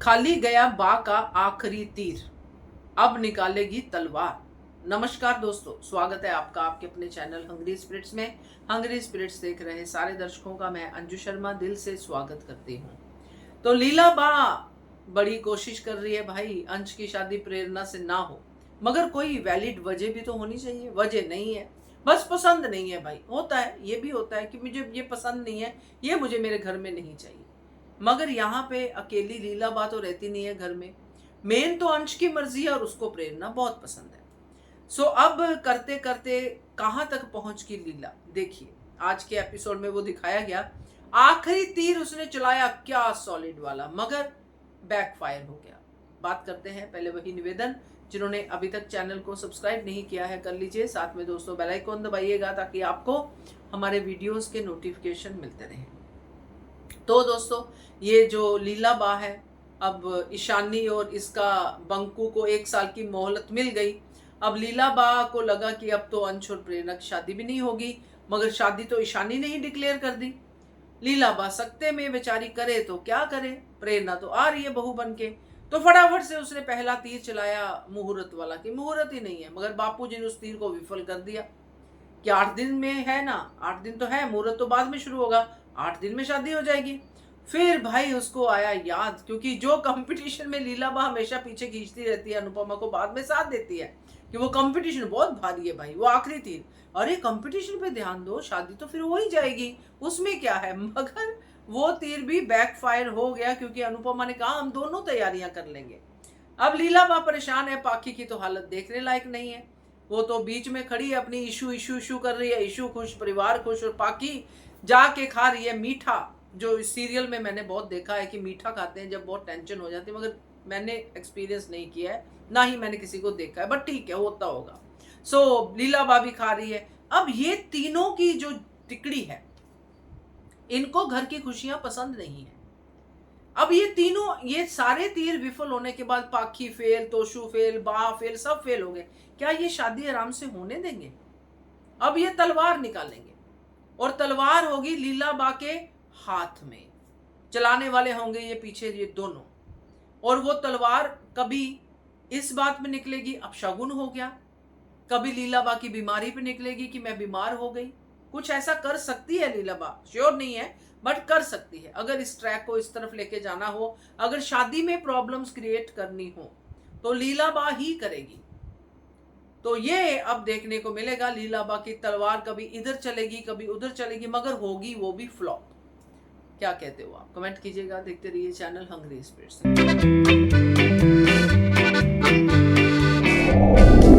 खाली गया बा का आखिरी तीर, अब निकालेगी तलवार। नमस्कार दोस्तों, स्वागत है आपका आपके अपने चैनल हंग्री स्पिरिट्स में। हंग्री स्पिरिट्स देख रहे सारे दर्शकों का मैं अंजू शर्मा दिल से स्वागत करती हूँ। तो लीला बा बड़ी कोशिश कर रही है भाई अंश की शादी प्रेरणा से ना हो, मगर कोई वैलिड वजह भी तो होनी चाहिए। वजह नहीं है, बस पसंद नहीं है भाई। होता है, ये भी होता है कि मुझे ये पसंद नहीं है, ये मुझे मेरे घर में नहीं चाहिए। मगर यहाँ पे अकेली लीला बा तो रहती नहीं है घर में। मेन तो अंश की मर्जी है और उसको प्रेरणा बहुत पसंद है। सो अब करते करते कहां तक पहुंच गई लीला, देखिए आज के एपिसोड में वो दिखाया गया। आखिरी तीर उसने चलाया क्या सॉलिड वाला, मगर बैकफायर हो गया। बात करते हैं, पहले वही निवेदन, जिन्होंने अभी तक चैनल को सब्सक्राइब नहीं किया है कर लीजिए। साथ में दोस्तों बेल आइकन दबाइएगा ताकि आपको हमारे वीडियोस के नोटिफिकेशन मिलते रहें। तो दोस्तों ये जो लीला बा है, अब ईशानी और इसका बंकू को 1 साल की मोहलत मिल गई। अब लीला बा को लगा कि अब तो अंश और प्रेरणा की शादी भी नहीं होगी, मगर शादी तो ईशानी ने ही डिक्लेयर कर दी। लीला बा सकते में बेचारी करे तो क्या करे, प्रेरणा तो आ रही है बहू बन के। तो फटाफट से उसने पहला तीर चलाया मुहूर्त वाला, कि मुहूर्त ही नहीं है, मगर बापूजी ने उस तीर को विफल कर दिया कि 8 दिन में है ना, 8 दिन तो है, मुहूर्त तो बाद में शुरू होगा, 8 दिन में शादी हो जाएगी। फिर भाई उसको आया याद, क्योंकि जो कंपटीशन में लीला बा हमेशा पीछे खींचती रहती है, अनुपमा को बाद में साथ देती है कि वो कंपटीशन बहुत भारी है भाई, वो आखिरी तीर, अरे कंपटीशन पे ध्यान दो, शादी तो फिर हो ही जाएगी, उसमें क्या है। मगर वो तीर भी बैकफायर हो गया, क्योंकि अनुपमा ने कहा हम दोनों तैयारियां कर लेंगे। अब लीला बा परेशान है, पाखी की तो हालत देखने लायक नहीं है। वो तो बीच में खड़ी है, अपनी इशू इशू इशू कर रही है, इशू खुश परिवार खुश, और पाखी जाके खा रही है मीठा। जो इस सीरियल में मैंने बहुत देखा है कि मीठा खाते हैं जब बहुत टेंशन हो जाती है, मगर मैंने एक्सपीरियंस नहीं किया है, ना ही मैंने किसी को देखा है, बट ठीक है होता होगा। सो लीला बा भी खा रही है। अब ये तीनों की जो तिकड़ी है, इनको घर की खुशियां पसंद नहीं है। अब ये तीनों, ये सारे तीर विफल होने के बाद पाखी फेल, तोशु फेल, बा फेल, सब फेल हो गए। क्या ये शादी आराम से होने देंगे? अब ये तलवार निकालेंगे और तलवार होगी लीला बा के हाथ में। चलाने वाले होंगे ये पीछे ये दोनों, और वो तलवार कभी इस बात में निकलेगी अब शगुन हो गया, कभी लीला बा की बीमारी पे निकलेगी कि मैं बीमार हो गई। कुछ ऐसा कर सकती है लीला बा, श्योर नहीं है बट कर सकती है। अगर इस ट्रैक को इस तरफ लेके जाना हो, अगर शादी में प्रॉब्लम्स क्रिएट करनी हो, तो लीला बा ही करेगी। तो ये अब देखने को मिलेगा, लीला बा की तलवार कभी इधर चलेगी कभी उधर चलेगी, मगर होगी वो भी फ्लॉप। क्या कहते हो आप? कमेंट कीजिएगा। देखते रहिए चैनल हंग्री स्पिरिट्स।